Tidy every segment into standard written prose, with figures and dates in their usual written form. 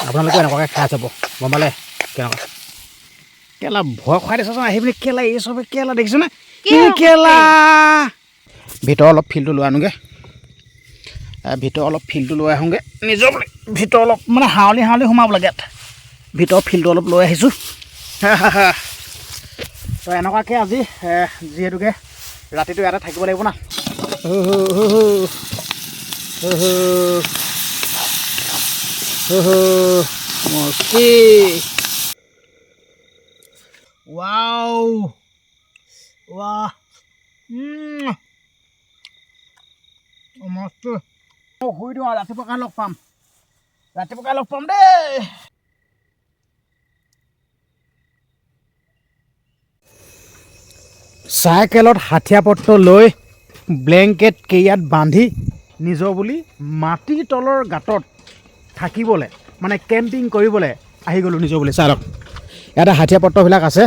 আপোনালোকে এনেকুৱাকৈ খাই চাব গম পালে কেনেকুৱা কেলা ভয় খুৱাই দিছাচোন আহি পিনি কেলা এই চবে কেলা দেখিছনে কি কেলা ভিতৰ অলপ ফিলটো লৈ আনোগৈ ভিতৰ অলপ ফিলটো লৈ আহোঁগৈ নিজৰ ভিতৰ অলপ মানে হাৱলি সোমাব লাগে ইয়াত ভিতৰ ফিলটো অলপ লৈ আহিছোঁ তো এনেকুৱাকৈ আজি যিহেতুকে ৰাতিটো ইয়াতে থাকিব লাগিব না মস্তি ৱাও ৱাহ মস্তি শুই দিওঁ আৰু ৰাতিপুৱা লগ পাম দেই চাইকেলত হাথিয়া পত্ৰ লৈ ব্লেংকেট কেৰিয়াত বান্ধি নিজৰ বুলি মাটিৰ তলৰ গাঁতত থাকিবলৈ মানে কেম্পিং কৰিবলৈ আহি গ'লোঁ নিজৰ বুলি চাই লওক ইয়াতে হাথিয়া পত্ৰবিলাক আছে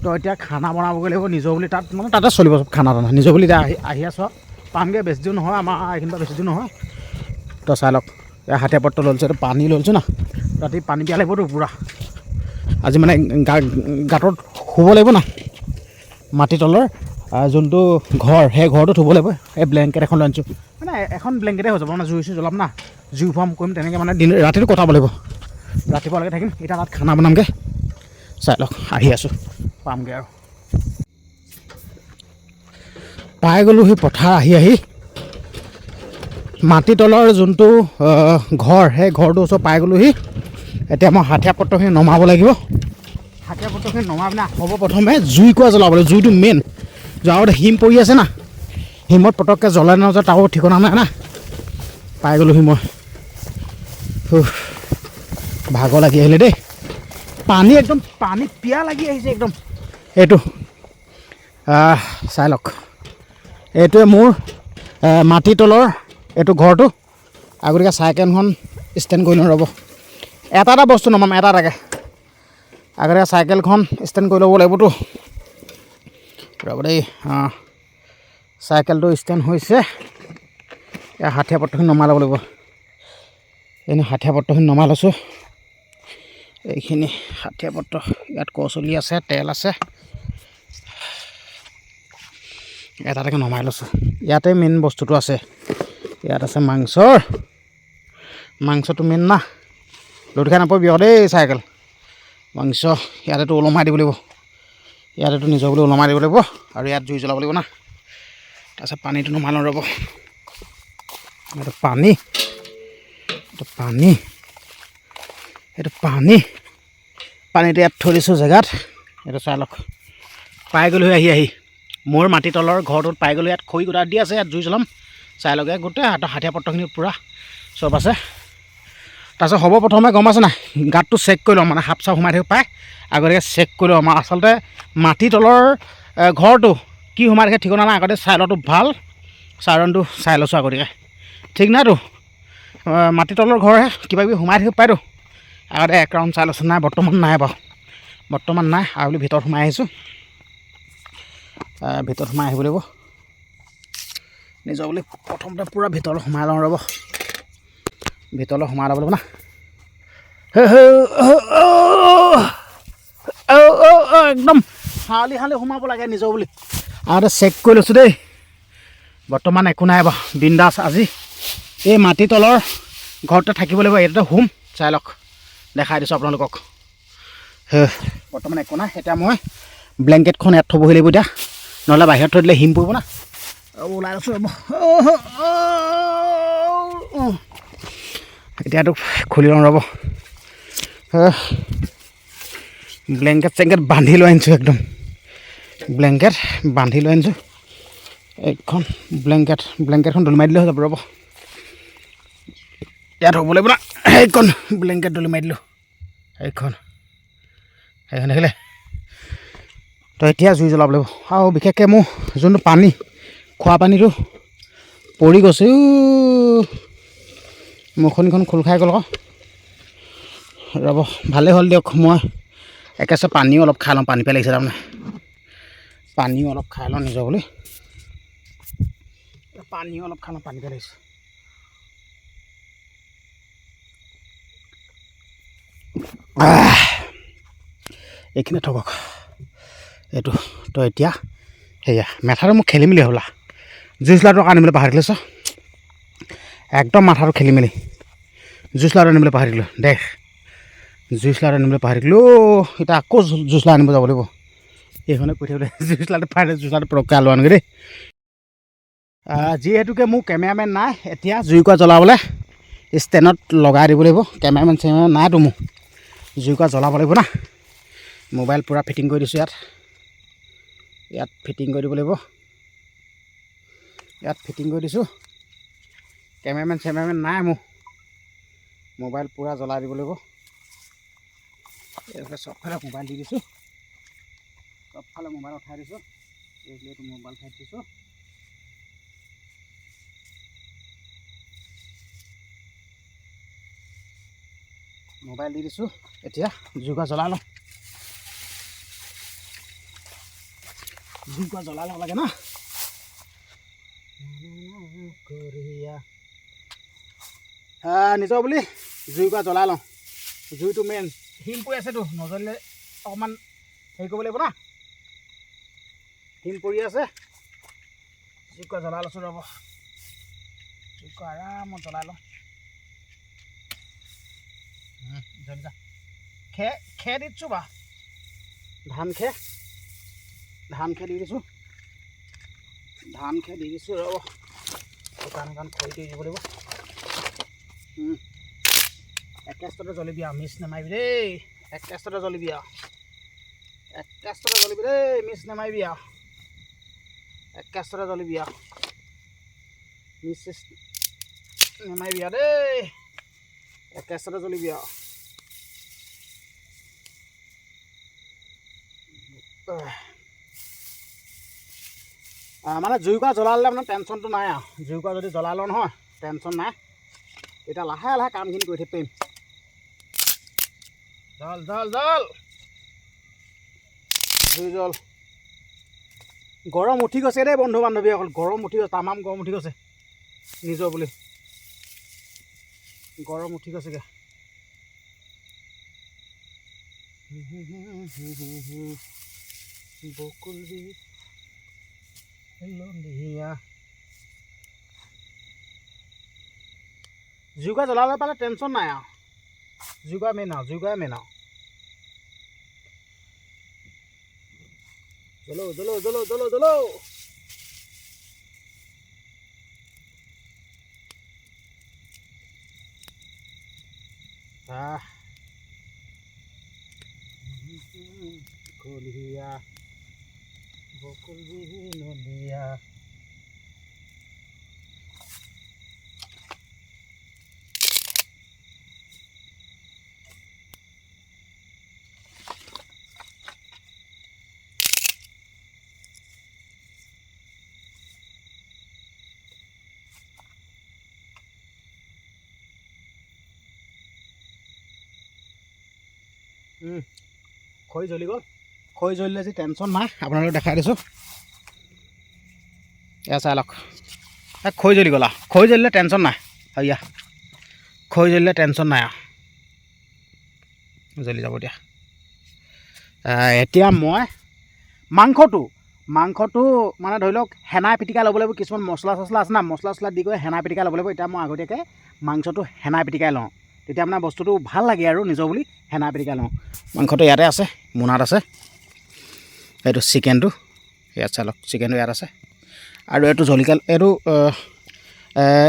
তো এতিয়া খানা বনাবগৈ লাগিব নিজৰ বুলি তাত মানে তাতে চলিব চব খানা দানা নিজৰ বুলি এতিয়া আহি আছোঁ পামগৈ বেছি দূৰ নহয় আমাৰ এইখিনিৰ বেছি দূৰ নহয় তো চাই লওক এয়া হাথিয়া পত্ৰ লৈছোঁ এইটো পানী লৈছোঁ না ৰাতি পানী দিয়া লাগিবতো পূৰা আজি মানে গাঁতত শুব লাগিব না মাটিৰ তলৰ যোনটো ঘৰ সেই ঘৰটো থ'ব লাগিব এই ব্লেংকেট এখন লৈ আনিছোঁ মানে এখন ব্লেংকেটে হৈ যাব মানে জুই জ্বলাম না জুই ফাৰ্ম কৰিম তেনেকৈ মানে ৰাতিটো কটাব লাগিব ৰাতিপুৱালৈকে থাকিম এতিয়া তাত খানা বনামগৈ চাই লওক আহি আছোঁ পামগৈ আৰু পাই গ'লোঁ সেই পথাৰ আহি মাটি তলৰ যোনটো ঘৰ সেই ঘৰটোৰ ওচৰত পাই গ'লোহি এতিয়া মই হাথিয়া পত্ৰখিনি নমাব লাগিব হাথিয়া পত্ৰখিনি নমাই পিনে হ'ব প্ৰথমে জুইকুৰা জ্বলাব লাগিব জুইটো মেইন আগতে হিম পৰি আছে না হিমত পটককৈ জ্বলাই নাযায় তাৰো ঠিকনা নাই না পাই গ'লোহি মই ভাগৰ লাগি আহিলে দেই পানী একদম পানী পিয়াহ লাগি আহিছে একদম এইটো চাই লওক এইটোৱে মোৰ মাটিৰ তলৰ এইটো ঘৰটো আগতীয়াকৈ চাইকেলখন ষ্টেণ্ড কৰি লওঁ ৰ'ব এটা বস্তু নমাম এটাকৈ আগতীয়াকৈ চাইকেলখন ষ্টেণ্ড কৰি ল'ব লাগিবতো ৰ'ব দেই চাইকেলটো ষ্টেণ্ড হৈছে এয়া হাথিয়া পত্ৰখিনি নমাই ল'ব লাগিব এনে হাথিয়া পত্ৰখিনি নমাই লৈছোঁ এইখিনি হাথিয়া পত্ৰ ইয়াত কচলি আছে তেল আছে এটাকে নমাই লৈছোঁ ইয়াতে মেইন বস্তুটো আছে ইয়াত আছে মাংসটো মেইন না লোট খাই নাপাবি দেই চাইকেল মাংস ইয়াতেতো ওলমাই দিব লাগিব ইয়াতেতো নিজৰ বুলি ওলমাই দিব লাগিব আৰু ইয়াত জুই জ্বলাব লাগিব না তাৰপিছত পানীটো নমাই লওঁ ৰ'ব এইটো পানীটো ইয়াত থৈ দিছোঁ জেগাত এইটো চাই লওক পাই গ'লোঁ আহি মোৰ মাটি তলৰ ঘৰটোত পাই গ'লোঁ ইয়াত খৰি গোটা দি আছে ইয়াত জুই জ্বলাম চাই লগে গোটেই হাথিয়া পত্ৰখিনি পূৰা চব আছে তাৰপিছত হ'ব প্ৰথমে গম আছে নাই গাঁতটো চেক কৰি ল'ম মানে সাপ চাপ সোমাই থাকিব পায় আগতীয়াকৈ চেক কৰি ল'ম আচলতে মাটি তলৰ ঘৰটো কি সোমাই থাকে ঠিকনা নাই আগতে চাই লোৱাটো ভাল চাৰণটো চাই লৈছোঁ আগতীয়াকৈ ঠিক নাইতো মাটি তলৰ ঘৰহে কিবাকিবি সোমাই থাকিব পায়তো আগতে এক ৰাউণ্ড চাই লৈছোঁ নাই বৰ্তমান নাই বাৰু আৰু বুলি ভিতৰত সোমাই আহিছোঁ ভিতৰত সোমাই আহিব লাগিব নিজৰ বুলি প্ৰথমতে পূৰা ভিতৰলৈ সোমাই লওঁ ৰ'ব ভিতৰলৈ সোমাই ল'ব লাগিব না একদম হালি সোমাব লাগে নিজৰ বুলি আগতে চেক কৰি লৈছোঁ দেই বৰ্তমান একো নাই বাৰু বিন্দাছ আজি এই মাটি তলৰ ঘৰতে থাকিব লাগিব এইটোতে হোম চাই লওক দেখাই দিছোঁ আপোনালোকক বৰ্তমান একো নাই এতিয়া মই ব্লেংকেটখন ইয়াত থ'বহি লাগিব এতিয়া নহ'লে বাহিৰত থৈ দিলে হিম পৰিব না ওলাই আছোঁ ৰ'ব এতিয়াতো খুলি লওঁ ৰ'ব ব্লেংকেট বান্ধি লৈ আনিছোঁ একদম এইখন ব্লেংকেটখন দলি মাৰি দিলে হৈ যাব ৰ'ব ইয়াত হ'ব লাগিব না সেইখন ব্লেংকেট দলি মাৰি দিলোঁ সেইখন দেখিলে তো এতিয়া জুই জ্বলাব লাগিব আৰু বিশেষকৈ মোৰ যোনটো পানী খোৱা পানীটো পৰি গৈছে মুখনিখন খোল খাই গ'ল আকৌ ৰ'ব ভালেই হ'ল দিয়ক মই একেছে পানীও অলপ খাই লওঁ পানী পেলাইছে তাৰমানে পানীও অলপ খাই লওঁ নিজৰ বুলি পানী পেলাইছে এইখিনি থাকক এইটো তো এতিয়া সেয়া মেথাটো মোক খেলি মেলি হ'লা জুইচ লাইটৰ আনিবলৈ পাহৰি দিলোঁ একদম মাথাটো খেলি মেলি জুইচ লাইট আনিবলৈ পাহৰি দিলোঁ দেখ জুইচ লাইট আনিবলৈ পাহৰি দিলোঁ এতিয়া আকৌ জুইচ লাইট আনিব যাব লাগিব এইখনে কৈ থাকিবলৈ জুইচ লাইট পাহৰি জুইচ লাইট পৰককৈ আলো আনগৈ দেই যিহেতুকে মোৰ কেমেৰামেন নাই এতিয়া জুইকুৰা জ্বলাবলৈ ষ্টেণ্ডত লগাই দিব লাগিব কেমেৰামেন চেমেৰামেন নাইতো মোৰ জুইকুৰা জ্বলাব লাগিব না মোবাইল পূৰা ফিটিং কৰি দিছোঁ ইয়াত ফিটিং কৰি দিব লাগিব ইয়াত ফিটিং কৰি দিছোঁ কেমেৰামেন চেমেৰামেন নাই মোৰ মোবাইল পূৰা জ্বলাই দিব লাগিব এইফালে চবফালে মোবাইল দি দিছোঁ চবফালে মোবাইল উঠাই দিছোঁ এইটো মোবাইল উঠাই দিছোঁ মোবাইল দি দিছোঁ এতিয়া জুইকুৰা জ্বলাই লওঁ জুইকুৰা জ্বলাই ল'ব লাগে না নিজৰ বুলি জুইকুৰা জ্বলাই লওঁ জুইটো মেইন হিম পৰি আছেতো নজ্বলিলে অকণমান হেৰি কৰিব লাগিব না হিম পৰি আছে জুইকুৰা জ্বলাই লৈছোঁ ৰ'ব জুইকুৰা আৰামত জ্বলাই লওঁ জ্বলি যা খেৰ দি দিছোঁ বা ধান খেৰ দি দিছোঁ ৰ'ব শুকান খৰি দি দিব লাগিব একেষ্টতে জ্বলিবি আৰু মিছ নামাৰিবি দেই একেষ্টতে জ্বলিবি আৰু মিছ নামাৰিবি আৰু একেষ্টতে জ্বলিবি আৰু মিছ নামাৰিবি আৰু দেই একেষ্টতে জ্বলিবি আৰু মানে জুইকুৰা জ্বলালে মানে টেনশ্যনটো নাই আৰু জুইকুৰা যদি জ্বলাই লওঁ নহয় টেনশ্যন নাই এতিয়া লাহে লাহে কামখিনি কৰি থাকিব পাৰিম জল জুই জল গৰম উঠি গৈছে দেই বন্ধু বান্ধৱীসকল গৰম উঠি গৈছে তামাম গৰম উঠি গৈছে নিজৰ বুলি গৰম উঠি গৈছেগৈ বকুল জুইকুৰা জ্বলালে পালে টেনশ্যন নাই আৰু জুইকুৰা মেইন আৰু জ্বলো কলিয়া বকুল নদীয়া খৰি জ্বলি গ'ল খৰি জ্বলিলে যে টেনশ্যন নাই আপোনালোকক দেখাই দিছোঁ এয়া চাই লওক খৰি জ্বলি গ'ল খৰি জ্বলিলে টেনশ্যন নাই এয়া খৰি জ্বলিলে টেনশ্যন নাই আৰু জ্বলি যাব এতিয়া এতিয়া মই মাংসটো মানে ধৰি লওক হেনাই পিটিকা ল'ব লাগিব কিছুমান মছলা চছলা আছে না মছলা চছলা দি কৰি হেনাই পিটিকা ল'ব লাগিব এতিয়া মই আগতীয়াকৈ মাংসটো হেনাই পিটিকাই লওঁ তেতিয়া আপোনাৰ বস্তুটো ভাল লাগে আৰু নিজৰ বুলি হেনাই পিটিকা লওঁ মাংসটো ইয়াতে আছে মোনাত আছে এইটো চিকেনটো ইয়াত চাই লওক চিকেনটো ইয়াত আছে আৰু এইটো জলকীয়া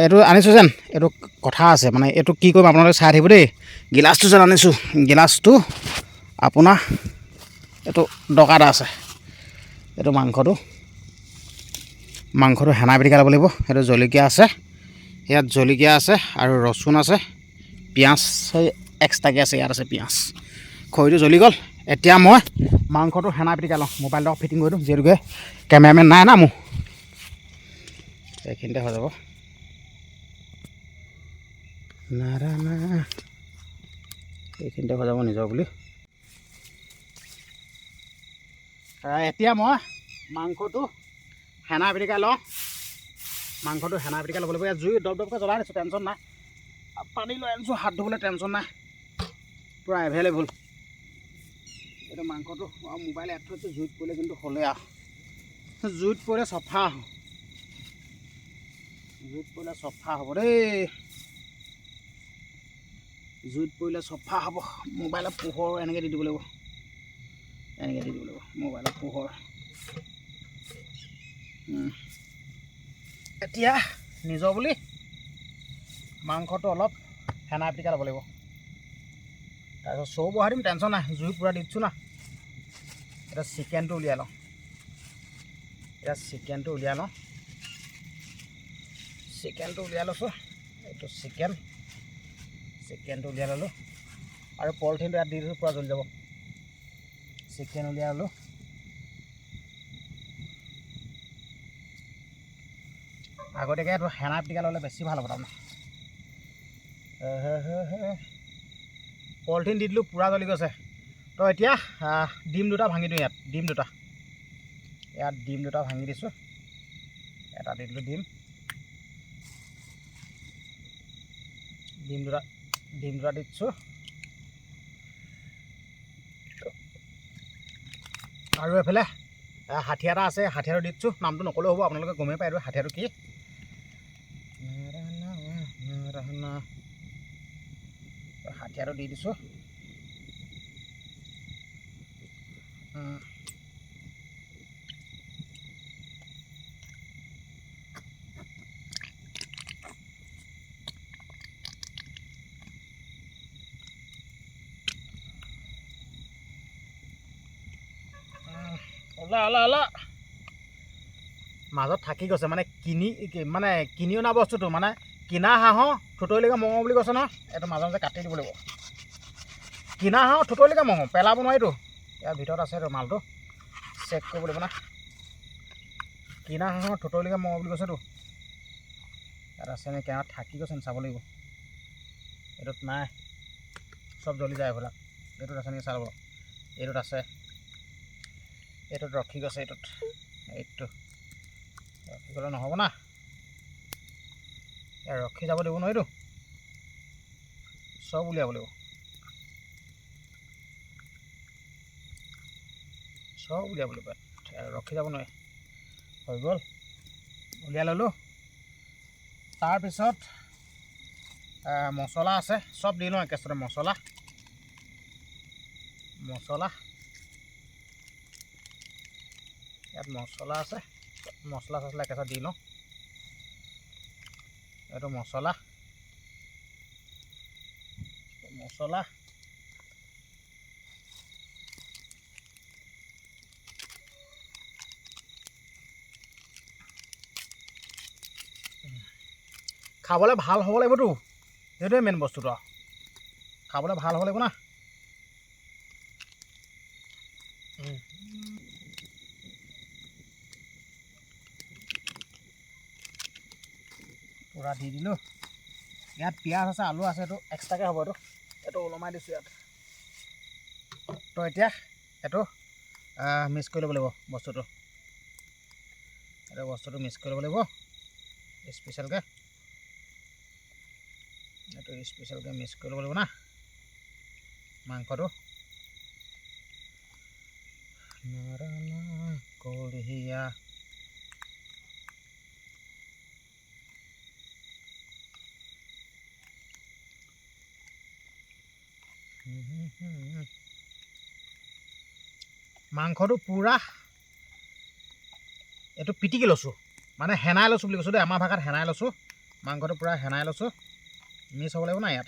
এইটো আনিছোঁ যেন এইটো কথা আছে মানে এইটো কি কৰিম আপোনালোকে চাই থাকিব দেই গিলাচটো যেন আনিছোঁ গিলাচটো আপোনাৰ এইটো দৰকাৰ আছে এইটো মাংসটো হেনাই পিটিকা ল'ব লাগিব এইটো জলকীয়া আছে ইয়াত জলকীয়া আছে আৰু ৰচুন আছে পিঁয়াজ এক্সট্ৰাকৈ আছে ইয়াত আছে পিঁয়াজ খৰিটো জ্বলি গ'ল এতিয়া মই মাংসটো হেনাই পিটিকা লওঁ মোবাইলটো ফিটিং কৰি দিওঁ যিহেতুকে কেমেৰামেন নাই না মোৰ এইখিনিতে হৈ যাব এইখিনিতে হৈ যাব নিজৰ বুলি এতিয়া মই মাংসটো হেনাই পিটিকা লওঁ মাংসটো হেনাই পিটিকা ল'ব লাগিব ইয়াত জুই দপ দপকৈ জ্বলাই দিছোঁ টেনশ্যন নাই পানী লৈ আনিছোঁ হাত ধুবলৈ টেনশ্যন নাই পূৰা এভেইলেবল এইটো মাংসটো মোবাইল এড থৈছোঁ জুইত পৰিলে কিন্তু হ'লে জুইত পৰিলে চফা জুইত পৰিলে চফা হ'ব দেই জুইত পৰিলে চফা হ'ব মোবাইলৰ পোহৰ এনেকৈ দি দিব লাগিব এনেকৈ দি দিব লাগিব মোবাইলৰ পোহৰ এতিয়া নিজৰ বুলি মাংসটো অলপ হেনা পিটিকা ল'ব লাগিব তাৰপিছত চৌ বহাই দিম টেনশ্যন নাই জুই পূৰা দি দিছোঁ না এতিয়া চিকেনটো উলিয়াই লওঁ চিকেনটো উলিয়াই লৈছোঁ এইটো চিকেনটো উলিয়াই ল'লোঁ আৰু পলিথিনটো ইয়াত দি দিছোঁ পূৰা জ্বলি যাব চিকেন উলিয়াই ল'লোঁ আগতীয়াকৈ এইটো হেনা পিটিকা ল'লে বেছি ভাল হ'ব তাৰমানে পলিথিন দি দিলোঁ পূৰা জ্বলি গৈছে তো এতিয়া ডিম দুটা ভাঙি দিওঁ ইয়াত ডিম দুটা ভাঙি দিছোঁ এটা দি দিলোঁ ডিম দুটা দি দিছোঁ আৰু এফালে হাঠিয়া এটা আছে হাঠিয়াটো দি দিছোঁ নামটো নকলেও হ'ব আপোনালোকে গমেই পায় আৰু হাঠিয়াটো কি হাঠিয়াটো দি দিছোঁ মাজত থাকি গৈছে মানে কিনি অনা বস্তুটো মানে কিনা হাঁহৰ থুতৰিলৈকে মঙহ বুলি কৈছে ন এইটো মাজে মাজে কাটি দিব লাগিব কিনা হাঁহৰ থুতৰিলৈকে মঙহ পেলাব নোৱাৰিতো ইয়াৰ ভিতৰত আছে এইটো মালটো চেক কৰিব লাগিব না কিনা হাঁহৰ থুতৰিলৈকে মঙহ বুলি কৈছেতো ইয়াত আছে নে কেনাত থাকি গৈছে চাব লাগিব এইটোত নাই চব জ্বলি যায় এইবিলাক এইটোত আছে নেকি চাব এইটোত আছে এইটোত ৰখি গৈছে এইটো ৰখি গ'লে নহ'ব না ৰখি যাব দিব নোৱাৰিতো চব উলিয়াব লাগিব ৰখি যাব নোৱাৰি হৈ গ'ল উলিয়াই ল'লোঁ তাৰপিছত মছলা আছে চব দি লওঁ একেবাৰে মছলা ইয়াত মছলা আছে মছলা একেবাৰে দি লওঁ এইটো মছলা খাবলৈ ভাল হ'ব লাগিবতো সেইটোৱে মেইন বস্তুটো খাবলৈ ভাল হ'ব লাগিব না পূৰা দি দিলোঁ ইয়াত পিঁয়াজ আছে আলু আছে এইটো এক্সট্ৰাকৈ হ'ব এইটো ওলমাই দিছোঁ ইয়াত তো এতিয়া এইটো মিক্স কৰি ল'ব লাগিব বস্তুটো মিক্স কৰি ল'ব লাগিব স্পেচিয়েলকৈ মিক্স কৰি ল'ব লাগিব না মাংসটো কলিয়া মাংসটো পূৰা এইটো পিটিকি লৈছোঁ মানে হেনাই লৈছোঁ বুলি কৈছোঁ দেই আমাৰ ভাষাত হেনাই লৈছোঁ মাংসটো পূৰা হেনাই লৈছোঁ মিক্স হ'ব লাগিব না ইয়াত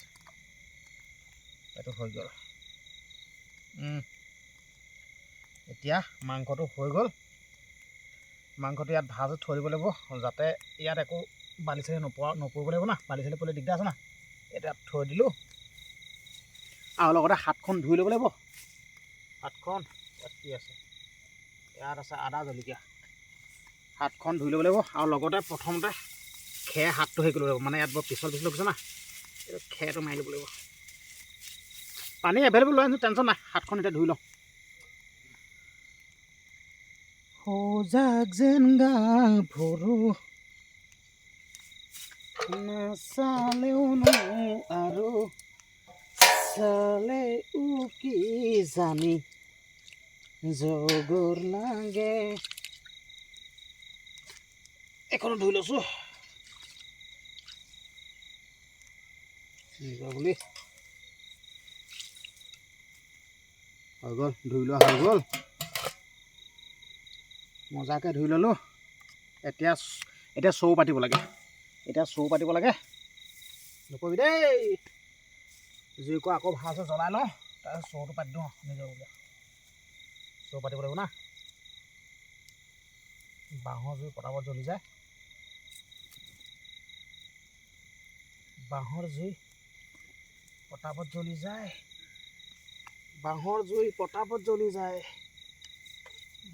এইটো হৈ গ'ল এতিয়া মাংসটো হৈ গ'ল মাংসটো ইয়াত ভাজি থৈ দিব লাগিব যাতে ইয়াত একো বালি চালি নপৰিব লাগিব না বালি চালি পৰিলে দিগদাৰ আছে না এতিয়া থৈ দিলোঁ আৰু লগতে হাতখন ধুই ল'ব লাগিব হাতখন ইয়াত কি আছে ইয়াত আছে আদা জলকীয়া হাতখন ধুই ল'ব লাগিব আৰু লগতে প্ৰথমতে খেৰ হাতটো হেৰি কৰিব লাগিব মানে ইয়াত বৰ পিছল কৈছে না এইটো খেৰটো মাৰি ল'ব লাগিব পানী এভেইলেবল লৈ আনিছোঁ টেনশ্যন নাই হাতখন এতিয়া ধুই লওঁ সজাগ যেন গাভৰু নাচালেও আৰু চালে উকি জানি জগৰ লাগে এখনো ধুই লৈছো বুলি হৈ গ'ল ধুই লোৱা হৈ গ'ল মজাকে ধুই ল'লোঁ এতিয়া চৌ পাতিব লাগে নকবি দেই জুইকো আকৌ ভালছে জ্বলাই লওঁ তাৰপিছত চৌটো পাতি দিওঁ নিজৰ বুলি চৌ পাতিব লাগিব না বাঁহৰ জুই পটাপট জ্বলি যায় বাঁহৰ জুই পটাপট জ্বলি যায় বাঁহৰ জুই পটাপট জ্বলি যায়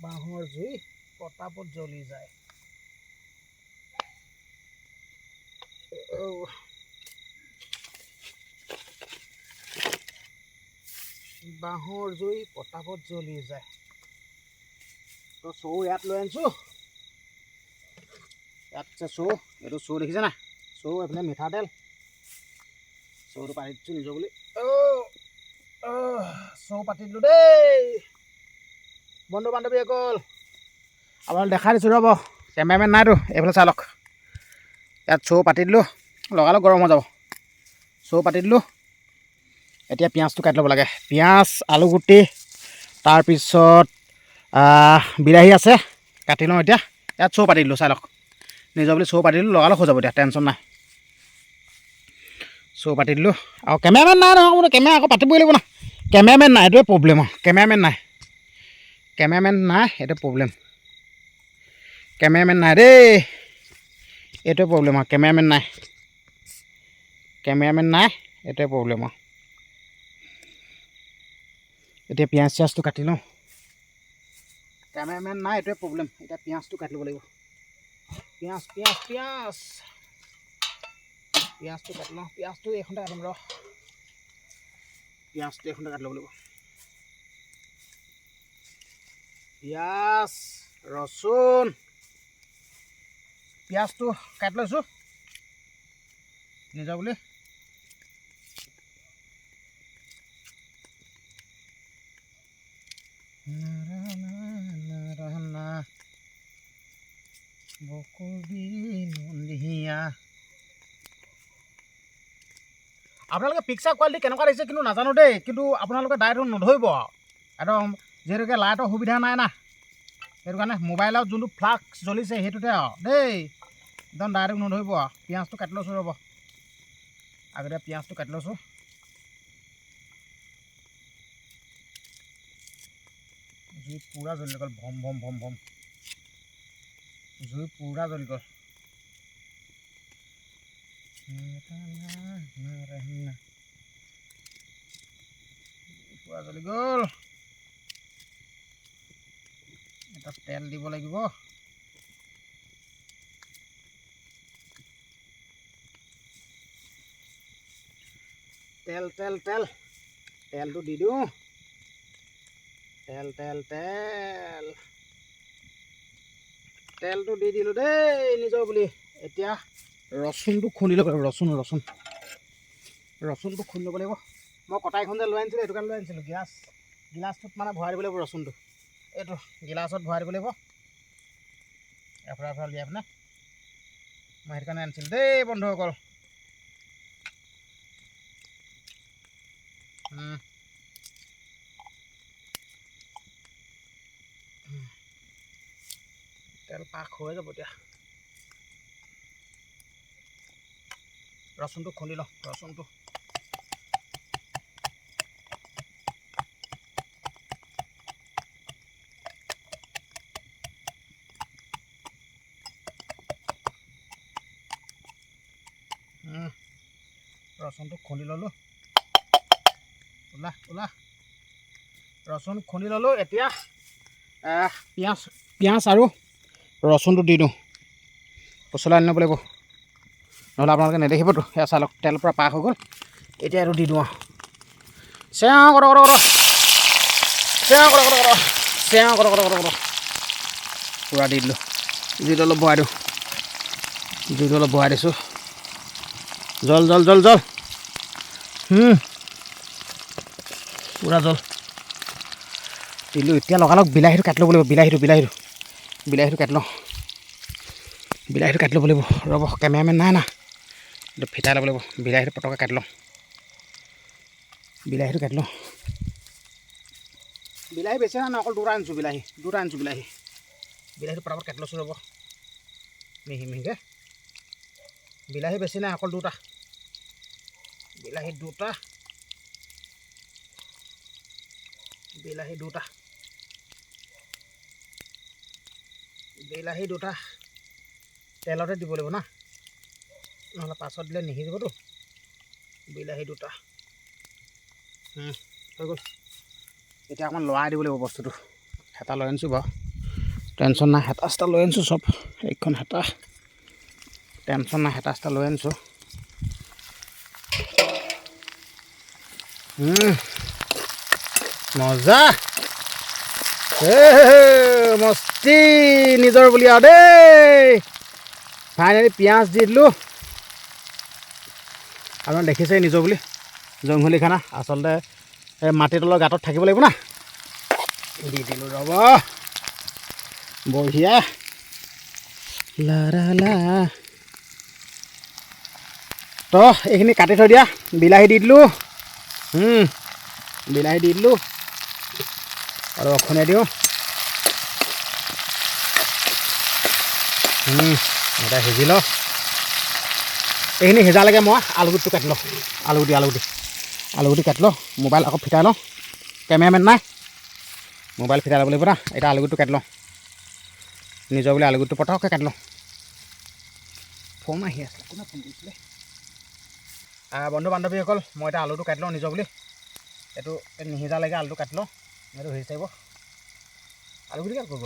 বাঁহৰ জুই পটাপট জ্বলি যায় বাঁহৰ জুই পটাপট জ্বলি যায় তো চৌ ইয়াত লৈ আনিছোঁ ইয়াত চৌ এইটো চৌ দেখিছে না চৌ এইফালে মিঠাতেল চৌটো পাতি দিছোঁ নিজৰ বুলি চৌ পাতি দিলোঁ দেই বন্ধু বান্ধৱীসকল আপোনালোক দেখাই দিছোঁ ৰ'ব কেমেৰামেন নাইতো এইফালে চাই লওক ইয়াত চৌ পাতি দিলোঁ লগালগ গৰম হৈ যাব চৌ পাতি দিলোঁ এতিয়া পিঁয়াজটো কাটি ল'ব লাগে পিঁয়াজ আলুগুটি তাৰপিছত বিলাহী আছে কাটি লওঁ এতিয়া ইয়াত চৌ পাতি দিলোঁ চাই লওক নিজৰ বুলি চৌ পাতি দিলোঁ লগালগ হৈ যাব এতিয়া টেনশ্যন নাই চৌ পাতি দিলোঁ আৰু কেমেৰামেন নাই নহয় মোৰ কেমেৰা আকৌ পাতিবই লাগিব না কেমেৰামেন নাই এইটোৱে প্ৰব্লেম আৰু কেমেৰামেন নাই এইটোৱে প্ৰব্লেম কেমেৰামেন নাই দেই এইটোৱে প্ৰব্লেম আৰু কেমেৰামেন নাই এইটোৱে প্ৰব্লেম আৰু এতিয়া পিঁয়াজ চিয়াজটো কাটি লওঁ কেমেৰামেন নাই এইটোৱে প্ৰব্লেম এতিয়া পিঁয়াজটো কাটি ল'ব লাগিব পিঁয়াজটো কাটি লওঁ পিঁয়াজটো এইখনতে কাটিম ৰ পিঁয়াজটো এইখনতে কাটি ল'ব লাগিব পিঁয়াজ ৰচুন পিঁয়াজটো কাটি লৈছোঁ নিজৰ বুলি আপোনালোকে পিকচাৰ কোৱালিটি কেনেকুৱা দেখিছে কিন্তু নাজানো দেই কিন্তু আপোনালোকে ডাইৰেক্ট নধৰিব আৰু একদম যিহেতুকে লাইটৰ সুবিধা নাই না সেইটো কাৰণে মোবাইলত যোনটো ফ্লাক্স জ্বলিছে সেইটোতে আৰু দেই একদম ডাইৰেক্ট নধৰিব আৰু পিঁয়াজটো কাটি লৈছোঁ ৰ'ব আগতে পিঁয়াজটো কাটি লৈছোঁ জুই পূৰা জ্বলি গ'ল ভম জুই পূৰা জ্বলি গ'ল পূৰা জ্বলি গ'ল এটা তেল দিব লাগিব তেলটো দি দিওঁ তেলটো দি দিলোঁ দেই নিজৰ বুলি এতিয়া ৰচুনটো খুন্দি ল'ব লাগিব ৰচুনটো খুন্দি ল'ব লাগিব মই কটাইখন যে লৈ আনিছিলোঁ সেইটো কাৰণে লৈ আনিছিলোঁ গিলাচটোত মানে ভৰাই দিব লাগিব ৰচুনটো এইটো গিলাচত ভৰাই দিব লাগিব এফালে দিয়াই পিনে মই সেইটো কাৰণে আনিছিলোঁ দেই বন্ধুসকল তেল পাক হৈ যাব এতিয়া ৰচুনটো খুন্দি লওঁ ৰচুনটো খুন্দি ল'লোঁ ৰচুন খুন্দি ল'লোঁ এতিয়া পিঁয়াজ আৰু ৰচুনটো দি দিওঁ পচলা আনি ল'ব লাগিব নহ'লে আপোনালোকে নেদেখিবতো সেয়া চাই লওক তেল পৰা পাক হৈ গ'ল এতিয়া এইটো দি দিওঁ আৰু চেওঁ কৰ পূৰা দি দিলোঁ জুইটো অলপ বহাই দিছোঁ জল পূৰা জল দিলোঁ। এতিয়া লগালগ বিলাহীটো কাটি ল'ব লাগিব। বিলাহীটো কাটি লওঁ। বিলাহীটো কাটি ল'ব লাগিব। ৰ'ব, কেমেৰামেন নাই না, এইটো ফিটাই ল'ব লাগিব। বিলাহীটো পটককৈ কাটি লওঁ। বিলাহীটো বেছি নহয়, অকল দুটা আনিছোঁ বিলাহীটো পটাপট কাটি লৈছোঁ। ৰ'ব, মিহিকৈ। বিলাহী বেছি নাই, অকল দুটা। বিলাহী দুটা তেলতে দিব লাগিব না, নহ'লে পাছত দিলে নিসিজিবতো। বিলাহী দুটা হৈ গ'ল। এতিয়া অকণমান লৰাই দিব লাগিব বস্তুটো। হেতা লৈ আনিছোঁ বাৰু, টেনশ্যন নাই। হেতা লৈ আনিছোঁ চব, এইখন হেতা, টেনশ্যন নাই। হেতা লৈ আনিছোঁ। মজা, মস্তি নিজৰ বুলি আৰু দেই। ফাইনেলি পিঁয়াজ দি দিলোঁ। আপোনাৰ দেখিছেই নিজৰ বুলি, জংঘলী খানা। আচলতে এই মাটিৰ তলৰ গাঁতত থাকিব লাগিব না। দি দিলোঁ, ৰ'ব, বঢ়িয়া। লা তো এইখিনি কাটি থৈ দিয়া। বিলাহী দি দিলোঁ। আৰু অখনে দিওঁ। এটা সিজি লওঁ। এইখিনি সিজালৈকে মই আলুগুটিটো কাটি লওঁ। আলুগুটি কাটি লওঁ। মোবাইল আকৌ ফিটাই লওঁ। কেমেৰামেন নাই, মোবাইল ফিটাই ল'ব লাগিব না। এতিয়া আলুগুটিটো কাটি লওঁ। নিজৰ বুলি আলুগুটিটো পটককৈ কাটি লওঁ। ফোন আহি আছে, কোনে ফোন কৰিছিলে? বন্ধু বান্ধৱীসকল, মই এতিয়া আলুটো কাটি লওঁ নিজৰ বুলি। এইটো নিসিজালৈকে আলুটো কাটি লওঁ। এইটো সিজি থাকিব। আলুগুটি কাট কৰিব।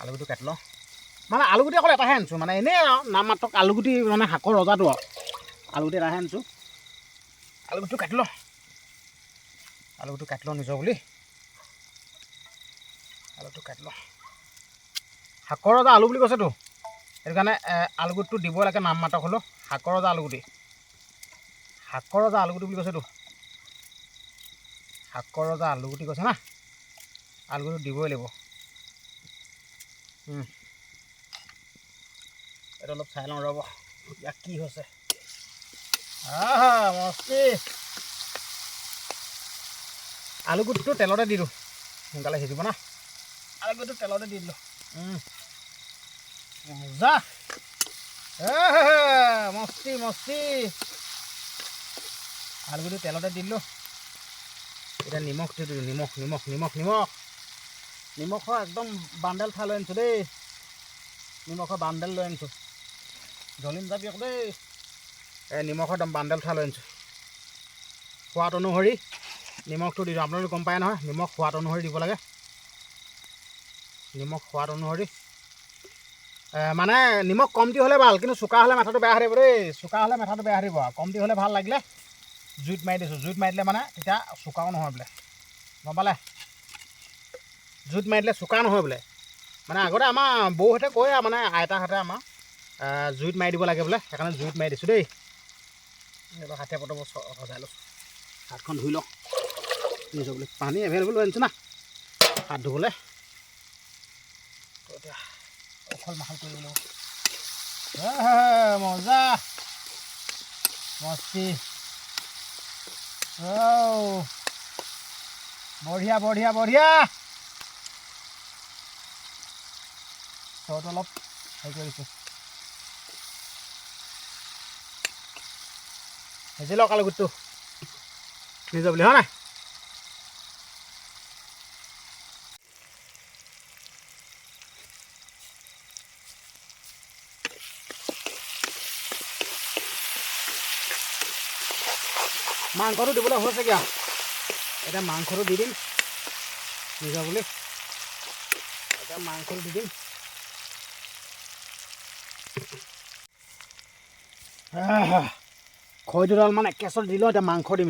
আলুগুটি কাটি লওঁ। মানে আলুগুটি অকল এটাহে আনিছোঁ, মানে এনেই আৰু নাম মাত্ৰ আলুগুটি, মানে শাকৰ ৰজাটো আৰু। আলুগুটি এটাহে আনিছোঁ। আলুগুটিটো কাটি লওঁ নিজৰ বুলি। আলুটো কাটি লওঁ। শাকৰ ৰজা আলু বুলি কৈছেতো, সেইটো কাৰণে আলুগুটিটো দিব লাগে নাম মাত্ৰ হ'লেও। শাকৰ ৰজা আলুগুটি বুলি কৈছেতো। শাকৰ ৰজা আলুগুটি কৈছে না, আলুগুটি দিবই লাগিব। এইটো অলপ চাই লওঁ, ৰ'ব, ইয়াক কি হৈছে। মস্তি। আলুগুটিটো তেলতে দি দিওঁ, সোনকালে সিজিব না। আলুগুটিটো তেলতে দি দিলোঁ। মজা, মস্তি। আলুগুটি তেলতে দি দিলোঁ। এতিয়া নিমখ দি দিলোঁ। নিমখৰ একদম বাণ্ডেল খাই লৈ আনিছোঁ দেই। নিমখৰ বাণ্ডেল লৈ আনিছোঁ। জ্বলি নাযাবি আকৌ দেই। নিমখৰ একদম বাণ্ডেল খাই লৈ আনিছোঁ। সোৱাদ অনুসৰি নিমখটো দি দিওঁ। আপোনালোকে গম পায় নহয়, নিমখ সোৱাদ অনুসৰি দিব লাগে। মানে নিমখ কমটি হ'লে ভাল, কিন্তু চোকা হ'লে মাথাটো বেয়া হৈ থাকিব দেই। আৰু কমটি হ'লে ভাল। লাগিলে জুইত মাৰি দিছোঁ। জুইত মাৰি দিলে মানে তেতিয়া চোকাও নহয় বোলে, গম পালে? জুইত মাৰি দিলে চোকা নহয় বোলে। মানে আগতে আমাৰ বৌহঁতে কয় আৰু, মানে আইতাহঁতে আমাৰ জুইত মাৰি দিব লাগে বোলে। সেইকাৰণে জুইত মাৰি দিছোঁ দেই। এইবাৰ হাতীয়া পটবোৰ সজাই লৈছোঁ। হাতখন ধুই লওঁ নিজৰ বুলি। পানী এভেইলেবল হৈ আনিছোঁ না হাত ধুবলৈ। এতিয়া অকল মাখল কৰিব লাগিব। মজা, মস্তি। বঢ়িয়া। চৰটো অলপ হেৰি কৰি দিছোঁ। সিজি লওক আলুগুটিটো নিজৰ বুলি, হয় নাই? মাংসটো দিবলৈ হৈছেগৈ আৰু। এতিয়া মাংসটো দি দিম নিজৰ বুলি। খৰি দুডালমান একেচত দি লওঁ। এতিয়া মাংস দিম।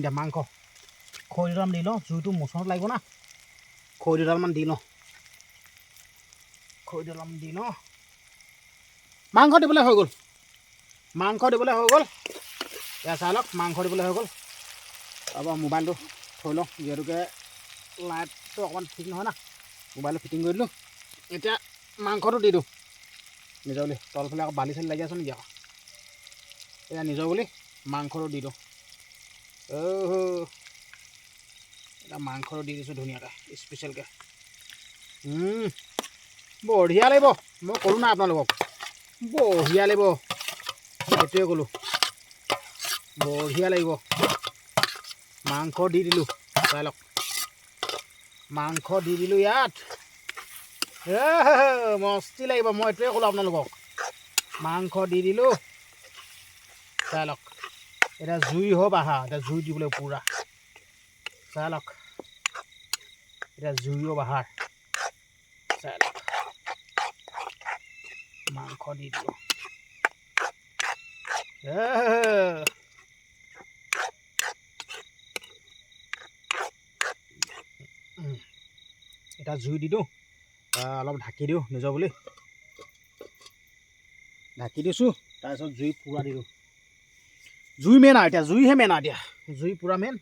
খৰি দুডালমান দি লওঁ, জুইটো মোচনত লাগিব না। খৰি দুডালমান দি লওঁ। মাংস দিবলৈ হৈ গ'ল। এয়া চাই লওক, মাংস দিবলৈ হৈ গ'ল। তাৰপৰা মোবাইলটো থৈ লওঁ যিহেতুকে লাইটটো অকণমান ঠিক নহয় না মোবাইলটো ফিটিং কৰি দিলোঁ এতিয়া মাংসটো দি দিওঁ নিজৰ বুলি তলফালে আকৌ বালি চালি লাগি আছোঁ নেকি আকৌ এতিয়া নিজৰ বুলি মাংসটো দি দিওঁ এতিয়া মাংসটো দি দিছোঁ ধুনীয়াকৈ স্পেচিয়েলকৈ বঢ়িয়া লাগিব মই ক'লোঁ না আপোনালোকক বঢ়িয়া লাগিব সেইটোৱে ক'লোঁ বঢ়িয়া লাগিব মাংস দি দিলোঁ চাই লওক মাংস দি দিলোঁ ইয়াত মস্তি লাগিব মই এইটোৱে ক'লোঁ আপোনালোকক মাংস দি দিলোঁ চাই লওক এতিয়া জুই হ'ব আহা এতিয়া জুই দিবলৈ পূৰা চাই লওক এতিয়া জুইও বাহাৰ চাই লওক মাংস দি দিলোঁ এটা জুই দি দিওঁ অলপ ঢাকি দিওঁ নিজৰ বুলি ঢাকি দিছোঁ তাৰপিছত জুই পূৰা দি দিওঁ জুই মেইন আৰু এতিয়া জুইহে মেইন আৰু এতিয়া জুই পূৰা মেইন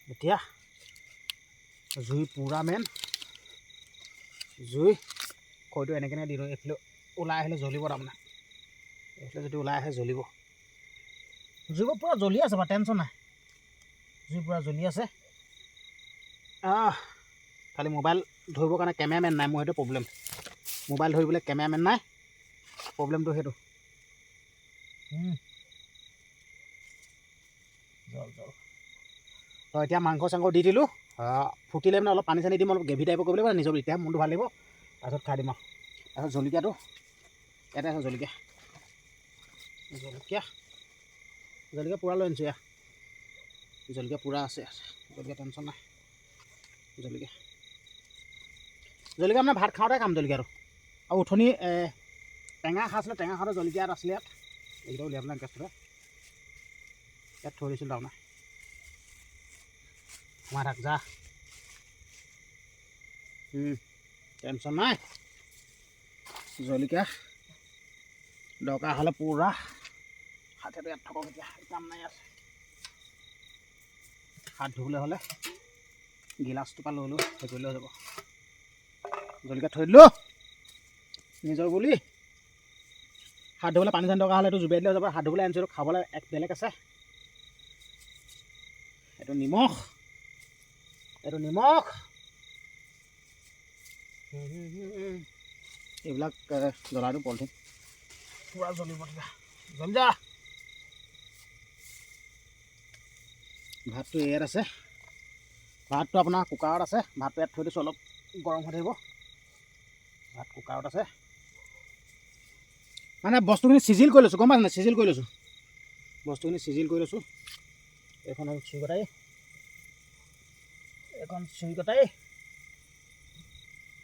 এতিয়া জুই পূৰা মেইন জুই খৈটো এনেকৈ দি দিওঁ এইফালে ওলাই আহিলে জ্বলিব তাৰমানে এইফালে যদি ওলাই আহে জ্বলিব জুই পূৰা জ্বলি আছে বাৰু টেনশ্যন নাই জুই পূৰা জ্বলি আছে খালি মোবাইল ধৰিবৰ কাৰণে কেমেৰামেন নাই মোৰ সেইটো প্ৰব্লেম মোবাইল ধৰিবলৈ কেমেৰামেন নাই প্ৰব্লেমটো সেইটো জল জল এতিয়া মাংস চাংস দি দিলোঁ ফুটিলে মানে অলপ পানী চানী দিম অলপ গ্ৰেভি টাইপৰ কৰিব লাগিব নিজৰ এতিয়া মনটো ভাল লাগিব তাৰপিছত খাই দিম আৰু তাৰপিছত জলকীয়াটো ইয়াতে আছে জলকীয়া জলকীয়া পূৰা লৈ আনিছোঁ জলকীয়া পূৰা আছে জলকীয়া টেনশ্যন নাই জলকীয়া মানে ভাত খাওঁতে খাম জলকীয়াটো আৰু উঠনি টেঙা খাইছিলে টেঙা খাওঁতে জলকীয়া আছিলে ইয়াত এইকেইটা উলিয়াই পেলাই গেছটোতে ইয়াত থৈ দিছিলোঁ তাৰমানে সোমাই থাক যা টেনশ্যন নাই জলকীয়া দৰকাৰ হ'লে পূৰা হাতেটো ইয়াত থাকক এতিয়া কাম নাই আছে হাত ধুবলৈ হ'লে গিলাচটোৰ পৰা লৈ লৈ সেই কৰি লৈ যাব জলকীয়া থৈ দিলোঁ নিজৰ বুলি হাত ধুবলৈ পানী চানী দৰকাৰ হ'লে এইটো জুবিয়াই দিলেও যাব হাত ধুবলৈ আনিছোঁ খাবলৈ এক বেলেগ আছে এইটো নিমখ এইবিলাক জ্বলাটো পলিথিন পূৰা জ্বলিব তেতিয়া জ্বলি যা ভাতটো ইয়াত আছে ভাতটো আপোনাৰ কুকাৰত আছে ভাতটো ইয়াত থৈ দিছোঁ অলপ গৰম হৈ থাকিব ভাত কুকাৰত আছে মানে বস্তুখিনি চিজিল কৰি লৈছোঁ গম পাইছে নাই চিজিল কৰি লৈছোঁ বস্তুখিনি চিজিল কৰি লৈছোঁ এইখন হ'ল চুই কটাৰী এখন চুই কটাৰী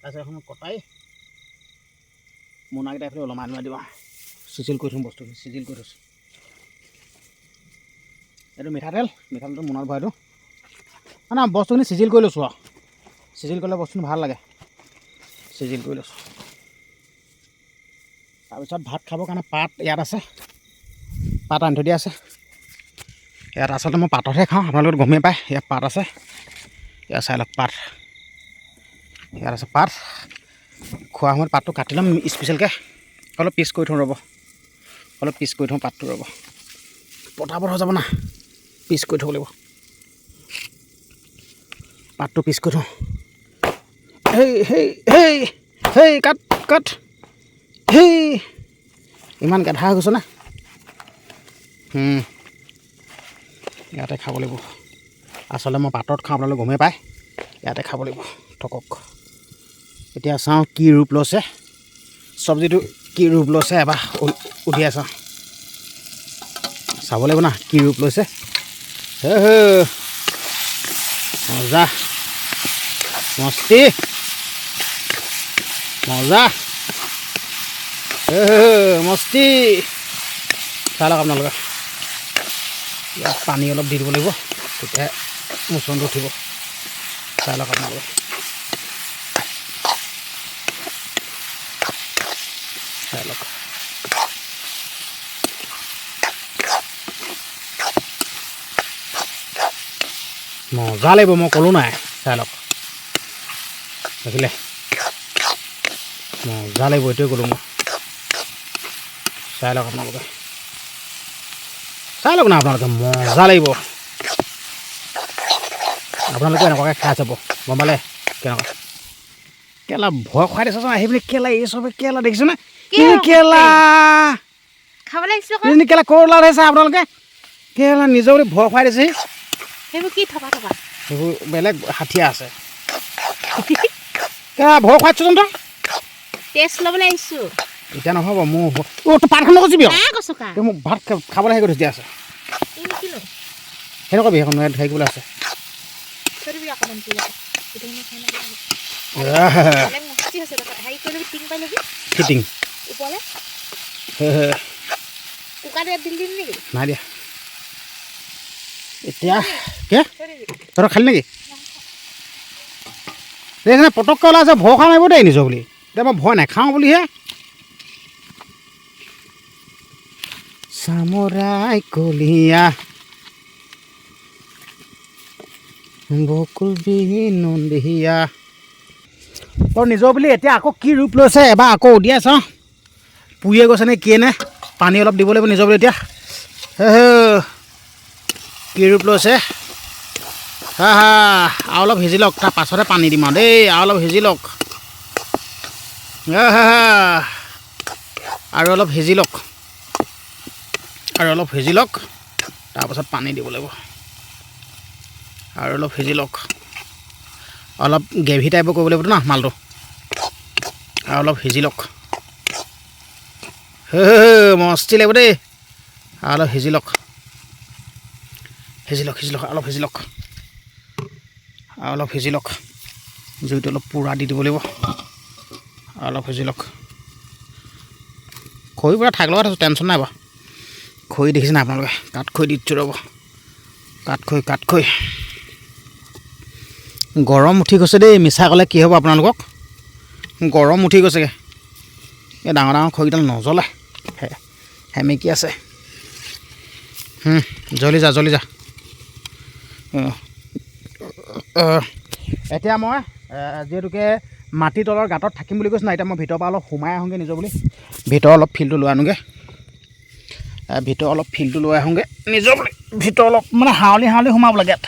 তাৰপিছত এখন কটাৰী মোনাকেইটা এইফালে ওলমাই ওলমাই দিব চিজিল কৰি থ'ম বস্তুখিনি চিজিল কৰি থৈছোঁ এইটো মিঠাতেলটো মোনাত ভৰাই দিওঁ মানে বস্তুখিনি চিজিল কৰি লৈছোঁ আৰু চিজিল কৰিলে বস্তুখিনি ভাল লাগে চিজিল কৰি লৈছোঁ তাৰপিছত ভাত খাবৰ কাৰণে পাত ইয়াত আছে পাত আনি থৈ দিয়া আছে ইয়াত আচলতে মই পাততহে খাওঁ আপোনালোকে গমেই পায় ইয়াত পাত আছে ইয়াত চাই লওক পাত ইয়াত আছে পাত খোৱা সময়ত পাতটো কাটি ল'ম স্পেচিয়েলকৈ অলপ পিচ কৰি থওঁ ৰ'ব পাতটো ৰ'ব পটাপট হৈ যাব না পিচ কৰি থ'ব লাগিব পাতটো পিচ কৰি থওঁ হেই কাট হেই ইমান গেধা হৈ গৈছে না ইয়াতে খাব লাগিব আচলতে মই পাতত খাওঁ আপোনালোকে গমেই পায় ইয়াতে খাব লাগিব থকক এতিয়া চাওঁ কি ৰূপ লৈছে চব্জিটো কি ৰূপ লৈছে এবাৰ উঠিয়াই চাওঁ চাব লাগিব না কি ৰূপ লৈছে মজা মস্তি মজা মস্তি চাই লওক আপোনালোকে ইয়াত পানী অলপ দি দিব লাগিব তেতিয়াহে মোচনটো উঠিব চাই লওক আপোনালোকে চাই লওক মজা লাগিব মই ক'লোঁ নাই চাই লওক দেখিলে মজা লাগিব এইটোৱে ক'লোঁ মই চাই লওক আপোনালোকে না আপোনালোকে মজা লাগিব আপোনালোকে এনেকুৱাকৈ খাই চাব গম পালে কেনেকুৱা কেলা ভয় খুৱাই দিছাচোন আহি পিনি কেলা এই চবে কেলা দেখিছেনে কেলা খাবলৈ আহিছোঁ কেলা কৰলা চাই আপোনালোকে কেলা নিজৰ বুলি ভয় খুৱাই দিছে সেইবোৰ কি থকা সেইবোৰ বেলেগ হাঠিয়া আছে কেলা ভয় খুৱাইছোচোন তই টেষ্ট ল'বলৈ আহিছোঁ এতিয়া নহ'ব মোৰ তই পাতখন নকচিবি তই মোক ভাত খাবলৈ হেৰি কৰি থৈ দিয়া আছে সেনেকুৱা বিহেখন হেৰি কৰিবলৈ আছে ফিটিং নাই দিয়া এতিয়া কে তই খালি নেকি দেখিছেনে পটককৈ ওলাই আছে ভয় খাই মাৰিব দেই নিজৰ বুলি এতিয়া মই ভয় নাখাওঁ বুলিহে চামৰাই কলিয়া বকুল বিনন্দিয়া তোৰ নিজৰ বুলি এতিয়া আকৌ কি ৰূপ লৈছে এবাৰ আকৌ উলিয়াই চাওঁ পুৰিয়ে গৈছে নে কিয়ে নে পানী অলপ দিব লাগিব নিজৰ বুলি এতিয়া কি ৰূপ লৈছে হা হা আৰু অলপ সিজি লওক তাৰ পাছতে পানী দিম আৰু দেই আৰু অলপ সিজি লওক আৰু অলপ সিজি লওক তাৰপাছত পানী দিব লাগিব আৰু অলপ সিজি লওক অলপ গ্ৰেভি টাইপৰ কৰিব লাগিব না মালটো আৰু অলপ সিজি লওক মস্তি লাগিব দেই আৰু অলপ সিজি লওক অলপ সিজি লওক আৰু অলপ সিজি লওক জুইটো অলপ পুৰা দি দিব লাগিব আৰু অলপ সিজি লওক খৰি পুৰা থাক লগত আছোঁ টেনশ্যন নাই বাৰু খৰি দেখিছে নাই আপোনালোকে কাঠ খৰি দি দিছোঁ ৰ'ব কাঠ খৰি গৰম উঠি গৈছে দেই মিছা ক'লে কি হ'ব আপোনালোকক গৰম উঠি গৈছেগৈ এই ডাঙৰ খৰিকেইডাল নজ্বলে সেমেকি আছে জ্বলি যা এতিয়া মই যিহেতুকে মাটি তলৰ গাঁতত থাকিম বুলি কৈছোঁ না এতিয়া মই ভিতৰৰ পৰা অলপ সোমাই আহোঁগৈ নিজৰ বুলি ভিতৰ অলপ ফিল্ডটো লৈ আনোগৈ নিজৰ বুলি ভিতৰ অলপ মানে হাৱলি সোমাব লাগে ইয়াত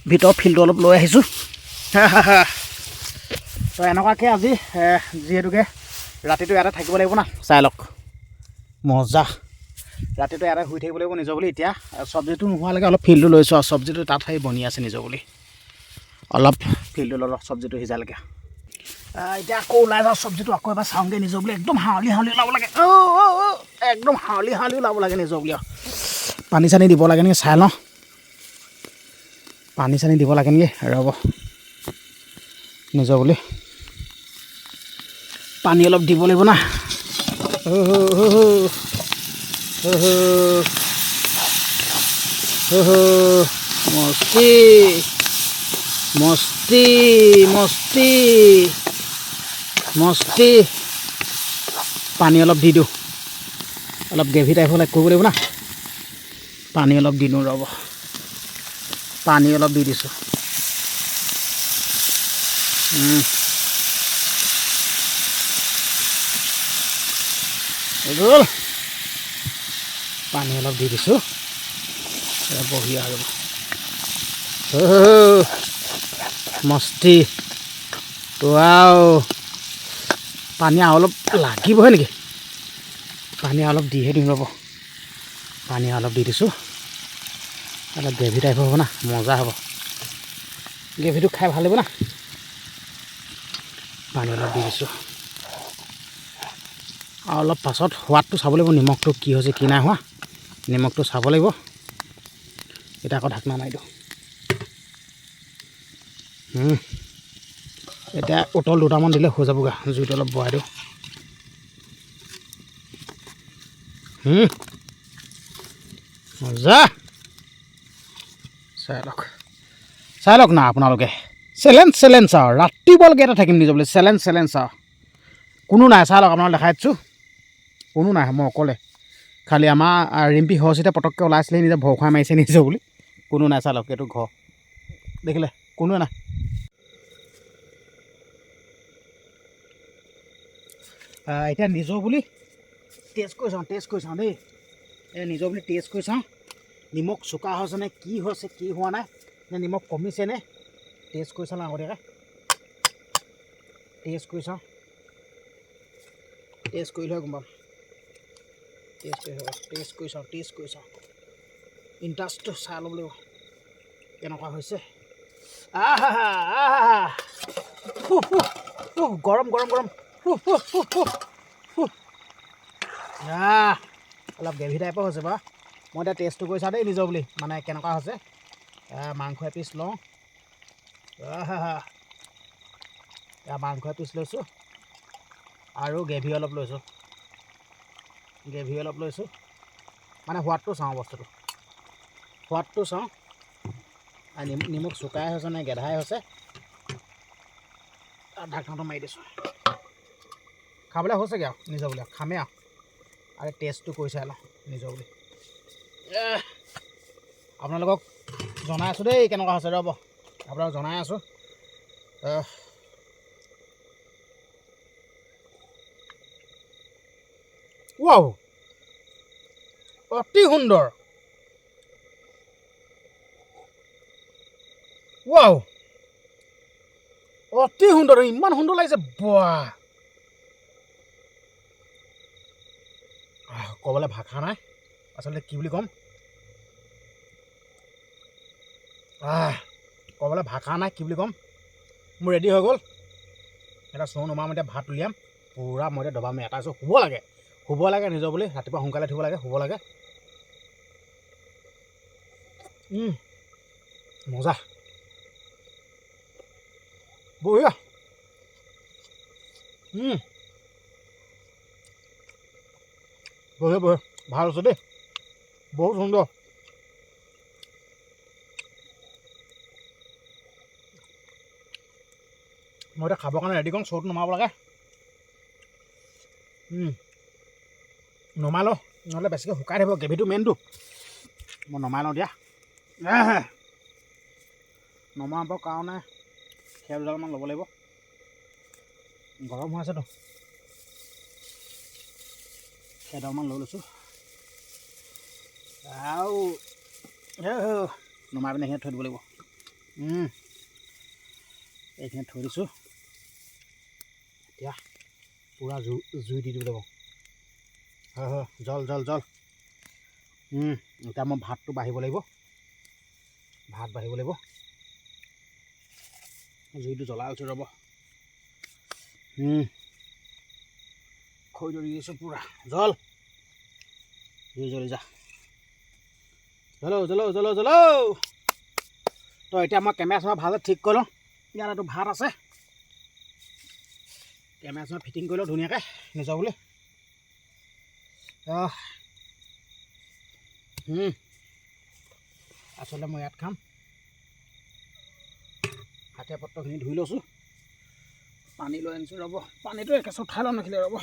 ভিতৰ ফিল্ডটো অলপ লৈ আহিছোঁ তো এনেকুৱাকৈ আজি যিহেতুকে ৰাতিটো ইয়াতে থাকিব লাগিব না চাই লওক মজা ৰাতিটো ইয়াতে শুই থাকিব লাগিব নিজৰ বুলি এতিয়া চব্জিটো নোহোৱালৈকে অলপ ফিল্ডটো লৈছোঁ আৰু চব্জিটো তাত সেই বনি আছে নিজৰ বুলি অলপ ফিল্ডটো অলপ চব্জিটো সিজালৈকে এতিয়া আকৌ ওলাই যাওঁ চব্জিটো আকৌ এবাৰ চাওঁগৈ নিজৰ বুলি একদম হাৱলি ওলাব লাগে একদম হাৱলি ওলাব লাগে নিজৰ বুলি পানী চানী দিব লাগে নেকি চাই লওঁ পানী চানী দিব লাগে নেকি ৰ'ব নিজৰ বুলি পানী অলপ দিব লাগিব না মস্তি পানী অলপ দি দিওঁ অলপ গ্ৰেভি টাইপ হ'লে কৰিব লাগিব না পানী অলপ দি দিওঁ ৰ'ব পানী অলপ দি দিছোঁ গ'ল পানী অলপ দি দিছোঁ বঢ়িয়া হৈ যাব মস্তি ৱাও পানী অলপ লাগিবহে নেকি পানী অলপ দিহে দিম ৰ'ব পানী অলপ দি দিছোঁ অলপ গ্ৰেভি টাইপ হ'ব না মজা হ'ব গ্ৰেভিটো খাই ভাল লাগিব না পানী অলপ দি দিছোঁ আৰু অলপ পাছত সোৱাদটো চাব লাগিব নিমখটো কি হৈছে কি নাই হোৱা নিমখটো চাব লাগিব এতিয়া আকৌ ঢাকনা মাৰি দিওঁ এতিয়া উতল দুটামান দিলে হৈ যাবগৈ জুইটো অলপ বঢ়াই দিওঁ মজা চাই লওক না আপোনালোকে চেলেঞ্জ আৰু ৰাতিপুৱালৈকে এটা থাকিম নিজৰ বুলি চেলেঞ্জ আৰু কোনো নাই চাই লওক আপোনালোকে দেখাই দিছোঁ কোনো নাই মই অকলে খালি আমাৰ ৰিম্পী সৰস্বতীয়ে পটককৈ ওলাইছিলে নিজে ভয় খুৱাই মাৰিছে নিজৰ বুলি কোনো নাই চাই লওক এইটো ঘৰ দেখিলে কোনোৱে নাই এতিয়া নিজৰ বুলি টেষ্ট কৰি চাওঁ দেই এই নিজৰ বুলি টেষ্ট কৰি চাওঁ নিমখ চোকা হৈছেনে কি হৈছে কি হোৱা নাই নে নিমখ কমিছেনে টেষ্ট কৰি চাওঁ আগতীয়াকৈ টেষ্ট কৰি চাওঁ টেষ্ট কৰিলেহে গম পাম টেষ্ট কৰি চাওঁ ইণ্টাৰেষ্টটো চাই ল'ব লাগিব কেনেকুৱা হৈছে গৰম অলপ গ্ৰেভি টাইপৰ হৈছে বাৰু মই এতিয়া টেষ্টটো কৰি চাওঁ দেই নিজৰ বুলি মানে কেনেকুৱা হৈছে মাংস এপিচ লওঁ মাংস এপিচ লৈছোঁ আৰু গ্ৰেভি অলপ লৈছোঁ মানে সোৱাদটো চাওঁ বস্তুটো চাওঁ নিমখ চুকাই হৈছে নে গেধাই হৈছে ঢাকনটো মাৰি দিছোঁ খাবলৈ হৈছেগৈ আৰু নিজৰ বুলি খামেই আৰু টেষ্টটো কৰি চাই লওঁ নিজৰ বুলি আপোনালোকক জনাই আছোঁ দেই কেনেকুৱা হৈছে ৰ'ব আপোনালোকক জনাই আছোঁ ৱাও অতি সুন্দৰ ৱাও অতি সুন্দৰ ইমান সুন্দৰ লাগিছে বাহ ক'বলৈ ভাষা নাই আচলতে কি বুলি ক'ম ক'বলৈ ভাষা নাই কি বুলি ক'ম মোৰ ৰেডি হৈ গ'ল এটা চৌ নমাম এতিয়া ভাত উলিয়াম পূৰা মই এতিয়া দবাম এটা শুব লাগে নিজৰ বুলি ৰাতিপুৱা সোনকালে উঠিব লাগে শুব লাগে মজা বঢ়িয়া বঢ়িয়া ভাল হৈছে দেই বহুত সুন্দৰ মই এতিয়া খাবৰ কাৰণে ৰেডি কৰোঁ চৌত নমাব লাগে নমাই লওঁ নহ'লে বেছিকৈ শুকাই থাকিব গ্ৰেভিটো মেইনটো মই নমাই লওঁ দিয়া নমাবৰ কাৰণে খেৰ দুডালমান ল'ব লাগিব গৰম হৈ আছেতো খেৰডালমান লৈ লৈছোঁ আৰু নমাই পিনে এইখিনিত থৈ দিব লাগিব এইখিনিত থৈ দিছোঁ এতিয়া পূৰা জুই দি দিব লাগিব জল এতিয়া মই ভাতটো বাঢ়িব লাগিব জুইটো জ্বলাই আছোঁ ৰ'ব খৈ ধৰি দিছোঁ পূৰা জল জুই জ্বলি যা জ্বলো তো এতিয়া মই কেমেৰা চেমেৰা ভালকৈ ঠিক কৰি লওঁ ইয়াত ভাত আছে কেমেৰা চেমেৰা ফিটিং কৰি লওঁ ধুনীয়াকৈ নিজৰ বুলি আচলতে মই ইয়াত খাম হাতীয়া পত্ৰখিনি ধুই লৈছোঁ পানী লৈ আনিছোঁ ৰ'ব পানীটো একেছ উঠাই লওঁ নাখিলে ৰ'ব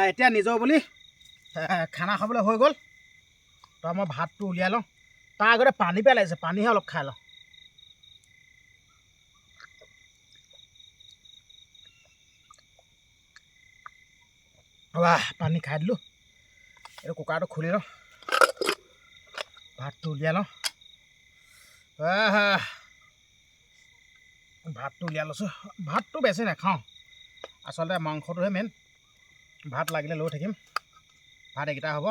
এতিয়া নিজৰ বুলি খানা খাবলৈ হৈ গ'ল তো মই ভাতটো উলিয়াই লওঁ তাৰ আগতে পানী পেলাইছে পানীহে অলপ খাই লওঁ পানী খাই দিলোঁ এইটো কুকাৰটো খুলি লওঁ ভাতটো উলিয়াই লওঁ ভাতটো উলিয়াই লৈছোঁ ভাতটো বেছি নাখাওঁ আচলতে মাংসটোহে মেইন ভাত লাগিলে লৈ থাকিম ভাত এইকেইটা হ'ব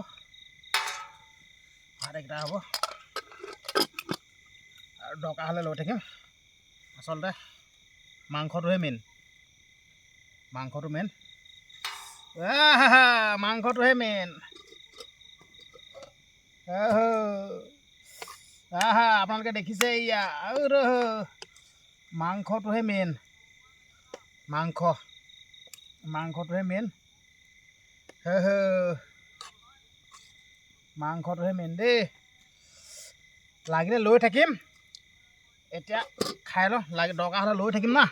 আৰু দৰকাৰ হ'লে লৈ থাকিম আচলতে মাংসটোহে মেইন আপোনালোকে দেখিছে ইয়া মাংসটোহে মেইন মাংসটোহে মেইন দেই লাগিলে লৈ থাকিম এতিয়া খাই লওঁ লাগে দৰকাৰ হ'লে লৈ থাকিম না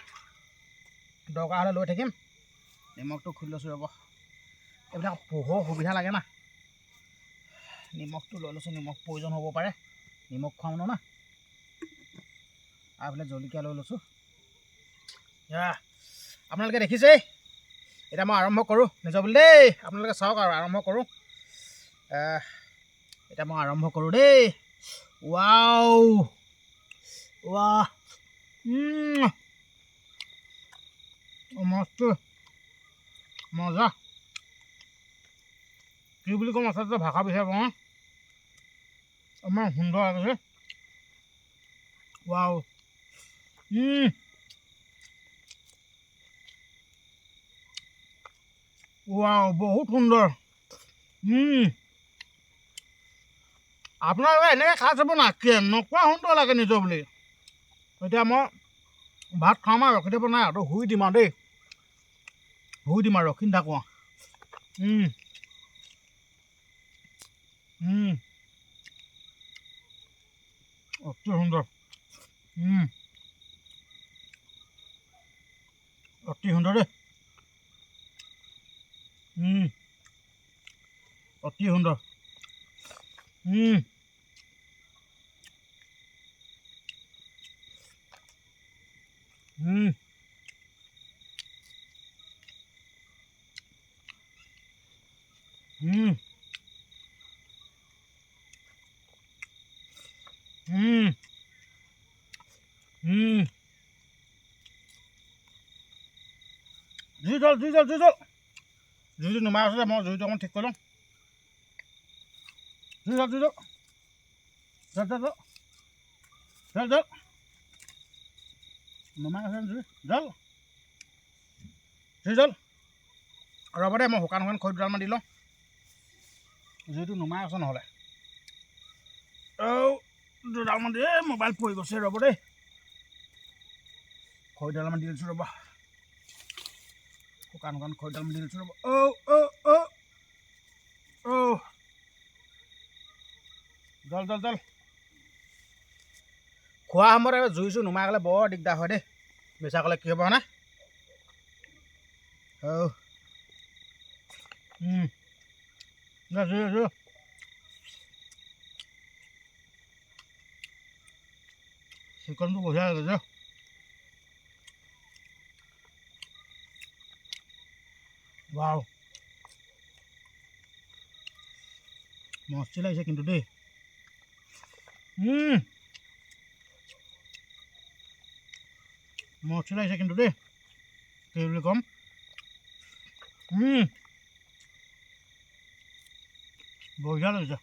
দৰকাৰ হ'লে লৈ থাকিম নিমখটো খুলি লৈছোঁ ৰ'ব এইবিলাক পোহৰ সুবিধা লাগে না নিমখটো লৈ লৈছোঁ নিমখ প্ৰয়োজন হ'ব পাৰে নিমখ খুৱাম ন না আৰু এইফালে জলকীয়া লৈ লৈছোঁ আপোনালোকে দেখিছেই এতিয়া মই আৰম্ভ কৰোঁ নিজৰ বুলি দেই আপোনালোকে চাওক আৰু আৰম্ভ কৰোঁ এতিয়া মই আৰম্ভ কৰোঁ দেই ৱাও ৱাহ মস্ত মজা কি বুলি ক'ম আচলতে ভাষা বিচাৰি পাওঁ ইমান সুন্দৰ লাগিছে ৱাও ৱাও বহুত সুন্দৰ আপোনালোকে এনেকৈ খাই চাব না কেনেকুৱা সুন্দৰ লাগে নিজৰ বুলি এতিয়া মই ভাত খাম আৰু ৰখি দিব নাই আৰু শুই দিম আৰু দেই শুই দিম আৰু ৰখি নাথাকোঁ অতি সুন্দৰ অতি সুন্দৰ দেই অতি সুন্দৰ জুইটো নুমাই আছোঁ যে মই জুইটো অকণমান ঠিক কৰি লওঁ জল নুমাই আছে জুই জল ৰ'ব দে মই শুকান খৰি দুডালমান দি লওঁ জুইটো নুমাই আছে নহ'লে দুডালমান দি মোবাইল পৰি গৈছে ৰ'ব দেই খৰি দুডালমান দি দিছোঁ ৰ'ব শুকান খৰিডালমান দি দিছোঁ ৰ'ব জল খোৱা সময়ত জুই চুই নুমাই গ'লে বৰ দিগদাৰ হয় দেই মিছা ক'লে কি হ'ব হয়নে চিকেনটো বঢ়িয়া লাগিছে ৱাও মস্তি লাগিছে কিন্তু দেই মস্তি লাগিছে কিন্তু দেই কি বুলি ক'ম বঢ়িয়া লাগিছে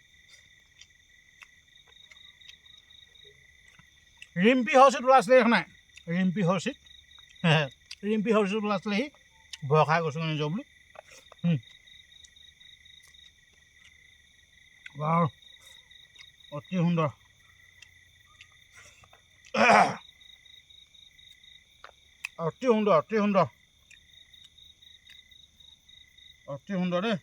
ৰিম্পী হৰ্চিত ওলাইছিলে এখন নাই ৰিম্পী হৰ্চিত ওলাইছিলে সি ভয় খাই গৈছোঁ নিজৰ বুলি ৱাও অতি সুন্দৰ অতি সুন্দৰ দেই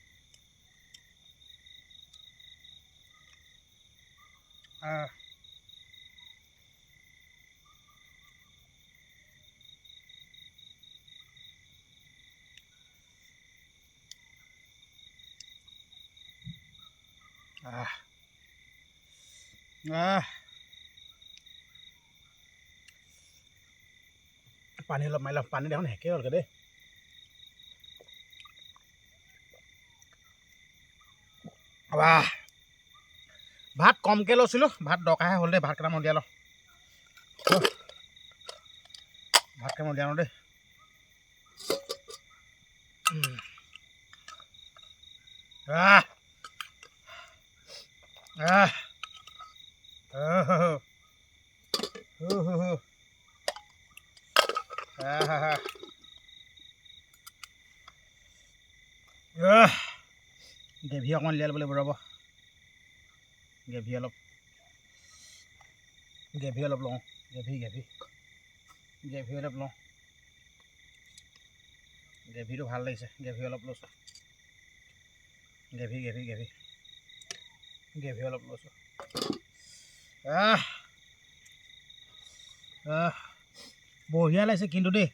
পানী অলপ মাৰি লওঁ পানী দেখোন হেকে হ'লগৈ দেই ভাত কমকৈ লৈছিলোঁ ভাত দৰকাৰহে হ'ল দেই ভাত কেইটামান উলিয়াই লওঁ ভাত কেইটামান উলিয়াই লওঁ দেই গ্ৰেভি অকণমান উলিয়াই ল'ব লাগিব ৰ'ব গ্ৰেভি অলপ লওঁ গ্ৰেভি অলপ লওঁ গ্ৰেভিটো ভাল লাগিছে গ্ৰেভি অলপ লৈছোঁ গ্ৰেভি গ্ৰেভি অলপ লৈছোঁ বঢ়িয়া লাগিছে কিন্তু দেই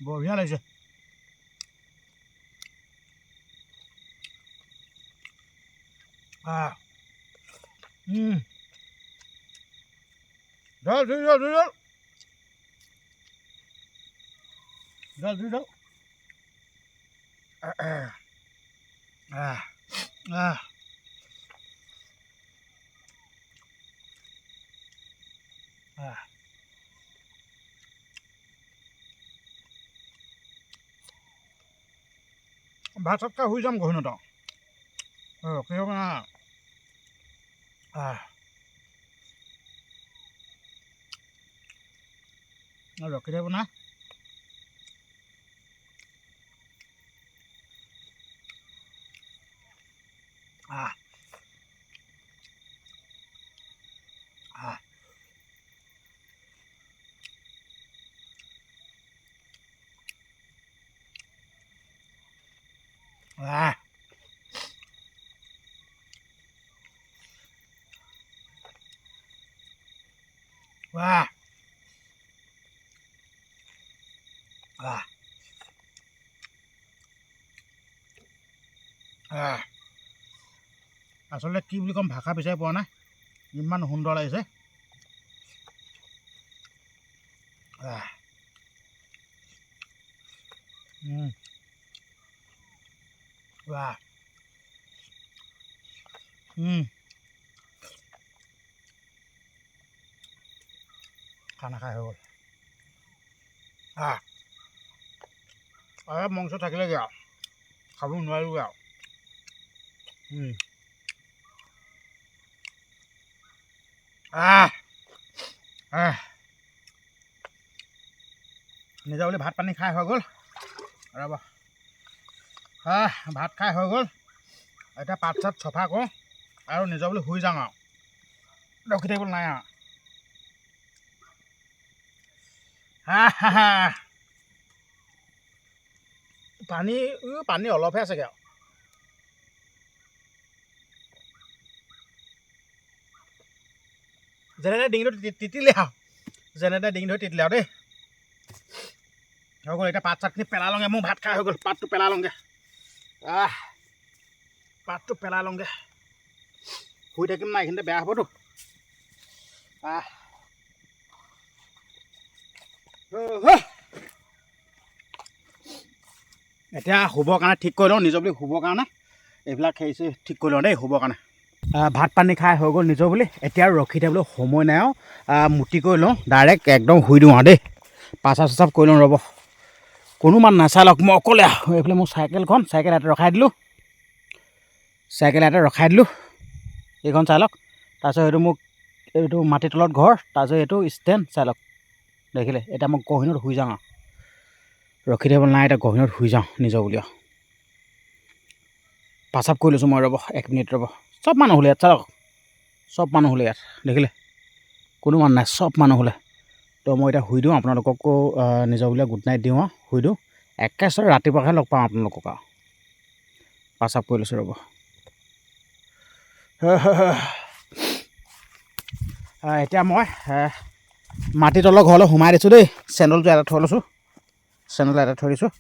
বঢ়িয়া লাগিছে জল জল জল জল জল জল জল ভাত চাত খাই শুই যাম গহীনত ৰখি হ'ব না ৰখি থাকিব না আচলতে কি বুলি ক'ম ভাষা বিচাৰি পোৱা নাই ইমান সুন্দৰ লাগিছে খানা খাই হৈ গ'ল অলপ মাংস থাকিলেগৈ আৰু খাব নোৱাৰিবগৈ আৰু নিজে বুলি ভাত পানী খাই হৈ গ'ল ৰ'ব ভাত খাই হৈ গ'ল এতিয়া পাত চাত চফা কৰোঁ আৰু নিজে বুলি শুই যাওঁ আৰু ৰখি থাকিব নাই আৰু পানী অলপহে আছেগৈ আৰু যেনে ডিঙিটো তিতিলে আৰু যেনে ডিঙিটো তিতিলে আৰু দেই হৈ গ'ল এতিয়া পাত চাতখিনি পেলাই লওঁগৈ মোৰ ভাত খাই হৈ গ'ল পাতটো পেলাই লওঁগৈ পাতটো পেলাই লওঁগৈ শুই থাকিম না এইখিনিতে বেয়া হ'বতো এতিয়া শুবৰ কাৰণে ঠিক কৰি লওঁ নিজৰ বুলি শুবৰ কাৰণে এইবিলাক খেৰিছে ঠিক কৰি লওঁ দেই শুবৰ কাৰণে ভাত পানী খাই হৈ গ'ল নিজৰ বুলি এতিয়া আৰু ৰখি থাকিবলৈ সময় নাই আৰু মুটি কৰি লওঁ ডাইৰেক্ট একদম শুই দিওঁ আৰু দেই পাচাব চাচাব কৰি লওঁ ৰ'ব কোনো মান নাচাই লওক মই অকলে এইফালে মোৰ চাইকেল ইয়াতে ৰখাই দিলোঁ এইখন চাই লওক তাৰপিছত এইটো মাটিৰ তলত ঘৰ তাৰপিছত এইটো ষ্টেণ্ড চাই লওক দেখিলে এতিয়া মই গহীনত শুই যাওঁ আৰু ৰখি থাকিব নাই এতিয়া গহীনত শুই যাওঁ নিজৰ বুলি আৰু পাচাব কৰি লৈছোঁ মই ৰ'ব 1 মিনিট ৰ'ব চব মানুহ শুলে ইয়াত চাওক চব মানুহ শুলে ইয়াত দেখিলে কোনো মানুহ নাই চব মানুহ শুলে তো মই এতিয়া শুই দিওঁ আপোনালোককো নিজৰ বুলি গুড নাইট দিওঁ আৰু শুই দিওঁ একেবাৰে ৰাতিপুৱাহে লগ পাওঁ আপোনালোকক আৰু পাচাব কৰি লৈছোঁ ৰ'ব এতিয়া মই মাটিৰ তলৰ ঘৰলৈ সোমাই দিছোঁ দেই চেণ্ডেলটো এটা থৈ লৈছোঁ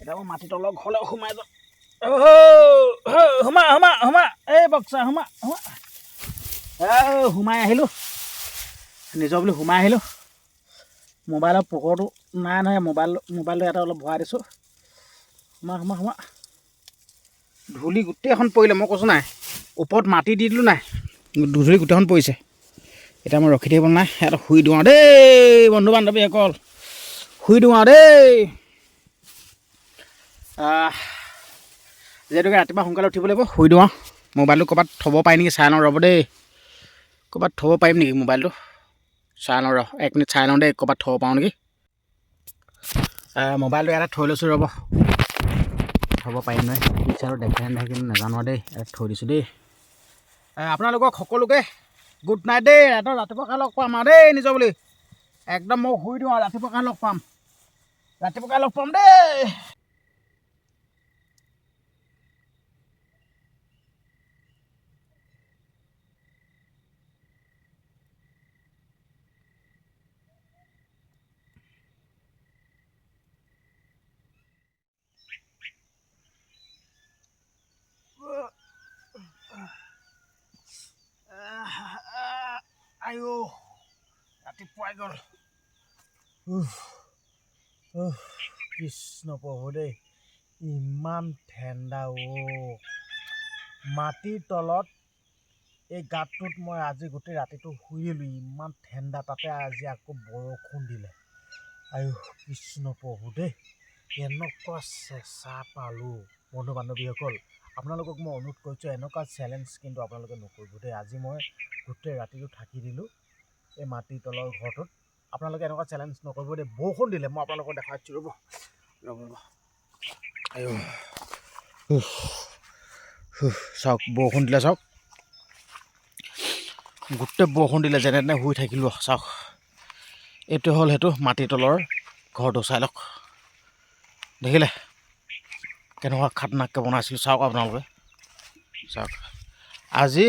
এতিয়া মই মাটিৰ তলৰ ঘৰলৈ সোমাই যাওঁ সোমা এই বক্সা সোমাই আহিলোঁ নিজৰ বুলি সোমাই আহিলোঁ মোবাইলৰ পোকৰটো নাই নহয় মোবাইলটো এটা অলপ ভৰাই দিছোঁ সোমা ধূলি গোটেইখন পৰিলে মই কৈছোঁ নাই ওপৰত মাটি দি দিলোঁ নাই ধূলি গোটেইখন পৰিছে এতিয়া মই ৰখি থাকিব নাই এটা শুই দিওঁ আৰু দেই বন্ধু বান্ধৱীসকল শুই দিওঁ আৰু দেই যিহেতুকে ৰাতিপুৱা সোনকালে উঠিব লাগিব শুই দিওঁ আৰু মোবাইলটো ক'ৰবাত থ'ব পাৰি নেকি চাই লওঁ ৰ'ব দেই ক'ৰবাত থ'ব পাৰিম নেকি মোবাইলটো চাই লওঁ 1 মিনিট চাই লওঁ দেই ক'ৰবাত থ'ব পাৰোঁ নেকি মোবাইলটো ইয়াতে থৈ লৈছোঁ ৰ'ব থ'ব পাৰিম নহয় পিছাৰো দেখাই কিন্তু নাজানো দেই ইয়াত থৈ দিছোঁ দেই আপোনালোকক সকলোকে গুড নাইট দেই ৰাতিপুৱা লগ পাম আৰু দেই নিজৰ বুলি একদম মই শুই দিওঁ আৰু ৰাতিপুৱা লগ পাম ৰাতিপুৱাই লগ পাম দেই। আইও ৰাতিপুৱাই গ'ল। কৃষ্ণ প্ৰভু দেই, ইমান ঠাণ্ডা মাটিৰ তলত এই গাঁতটোত মই আজি গোটেই ৰাতিটো শুইলোঁ, ইমান ঠাণ্ডা। তাতে আজি আকৌ বৰষুণ দিলে। আইও কৃষ্ণ প্ৰভু দেই, এনেকুৱা চেঁচা পালোঁ। বন্ধু বান্ধৱীসকল, আপোনালোকক মই অনুৰোধ কৰিছোঁ, এনেকুৱা চেলেঞ্জ কিন্তু আপোনালোকে নকৰিব দেই। আজি মই গোটেই ৰাতিটো থাকি দিলোঁ এই মাটিৰ তলৰ ঘৰটোত। আপোনালোকে এনেকুৱা চেলেঞ্জ নকৰিব দেই। বৰষুণ দিলে, মই আপোনালোকক দেখাইছোঁ, ৰ'ব। আইও চাওক, বৰষুণ দিলে চাওক, গোটেই বৰষুণ দিলে, যেনে তেনে শুই থাকিলোঁ। চাওক, এইটো হ'ল সেইটো মাটিৰ তলৰ ঘৰটো, চাই লওক। দেখিলে কেনেকুৱা খাতনাককৈ বনাইছিলোঁ, চাওক আপোনালোকে। চাওক, আজি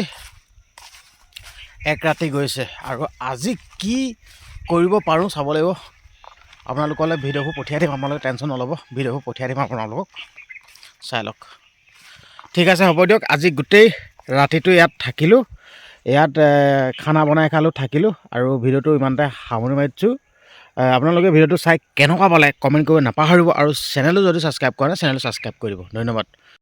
এক ৰাতি গৈছে আৰু আজি কি কৰিব পাৰোঁ চাব লাগিব। আপোনালোকলৈ ভিডিঅ'বোৰ পঠিয়াই দিম, আপোনালোকে টেনশ্যন নল'ব, ভিডিঅ'বোৰ পঠিয়াই দিম আপোনালোকক, চাই লওক। ঠিক আছে, হ'ব দিয়ক। আজি গোটেই ৰাতিটো ইয়াত থাকিলোঁ, ইয়াত খানা বনাই খালোঁ, থাকিলোঁ, আৰু ভিডিঅ'টো ইমানতে সামৰি মাৰিছোঁ। আপোনালোকে ভিডিঅ'টো চাই কেনেকুৱা পালে কমেণ্ট কৰিব নাপাহৰিব, আৰু চেনেলটো যদি ছাবস্ক্ৰাইব কৰা নাই চেনেলটো ছাবস্ক্ৰাইব কৰি দিব। ধন্যবাদ।